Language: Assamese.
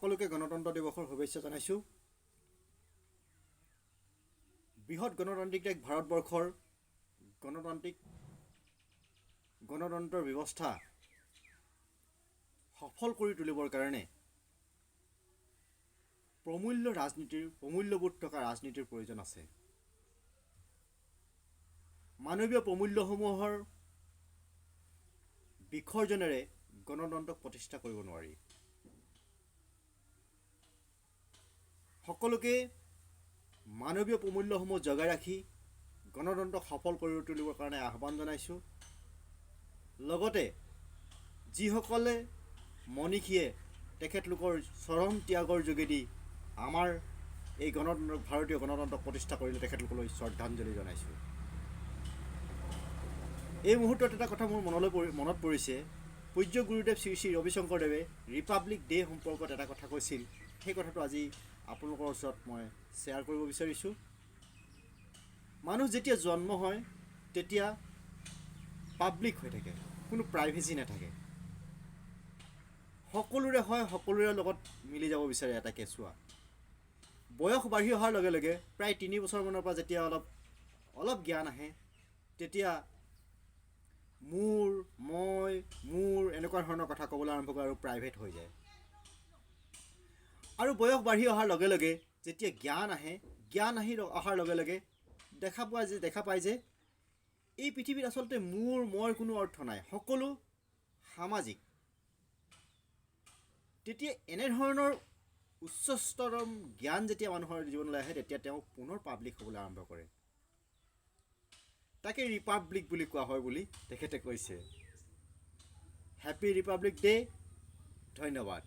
সকলোকে গণতন্ত্ৰ দিৱসৰ শুভেচ্ছা জনাইছোঁ। বৃহৎ গণতান্ত্ৰিক দেশ ভাৰতবৰ্ষৰ গণতন্ত্ৰৰ ব্যৱস্থা সফল কৰি তুলিবৰ কাৰণে প্ৰমূল্যবোধ থকা ৰাজনীতিৰ প্ৰয়োজন আছে। মানৱীয় প্ৰমূল্যসমূহৰ বিসৰ্জনেৰে গণতন্ত্ৰক প্ৰতিষ্ঠা কৰিব নোৱাৰি। সকলোকে মানৱীয় প্ৰমূল্যসমূহ জগাই ৰাখি গণতন্ত্ৰক সফল কৰি তুলিবৰ কাৰণে আহ্বান জনাইছোঁ। লগতে যিসকলে মনীষীয়ে তেখেতলোকৰ চৰম ত্যাগৰ যোগেদি আমাৰ এই ভাৰতীয় গণতন্ত্ৰক প্ৰতিষ্ঠা কৰিলে তেখেতলোকলৈ শ্ৰদ্ধাঞ্জলি জনাইছোঁ। এই মুহূৰ্তত এটা কথা মোৰ মনত পৰিছে। পূজ্য গুৰুদেৱ শ্ৰী শ্ৰী ৰবিশংকৰদেৱে ৰিপাব্লিক ডে সম্পৰ্কত এটা কথা কৈছিল। সেই কথাটো আজি আপোনালোকৰ ওচৰত মই শ্বেয়াৰ কৰিব বিচাৰিছোঁ। মানুহ যেতিয়া জন্ম হয় তেতিয়া পাব্লিক হৈ থাকে, কোনো প্ৰাইভেচি নাথাকে। সকলোৰে হয়, সকলোৰে লগত মিলি যাব বিচাৰে এটা কেঁচুৱা। বয়স বাঢ়ি অহাৰ লগে লগে প্ৰায় 3 বছৰমানৰ পৰা যেতিয়া অলপ জ্ঞান আহে তেতিয়া মোৰ এনেকুৱা ধৰণৰ কথা ক'বলৈ আৰম্ভ কৰে আৰু প্ৰাইভেট হৈ যায়। আৰু বয়স বাঢ়ি অহাৰ লগে লগে যেতিয়া জ্ঞান অহাৰ লগে লগে দেখা পায় যে এই পৃথিৱীত আচলতে মই কোনো অৰ্থ নাই, সকলো সামাজিক। তেতিয়া এনেধৰণৰ উচ্চস্তৰম জ্ঞান যেতিয়া মানুহৰ জীৱনলৈ আহে তেতিয়া তেওঁ পুনৰ পাব্লিক হ'বলৈ আৰম্ভ কৰে। তাকে ৰিপাব্লিক বুলি কোৱা হয় বুলি তেখেতে কৈছে। Happy Republic day. ধন্যবাদ।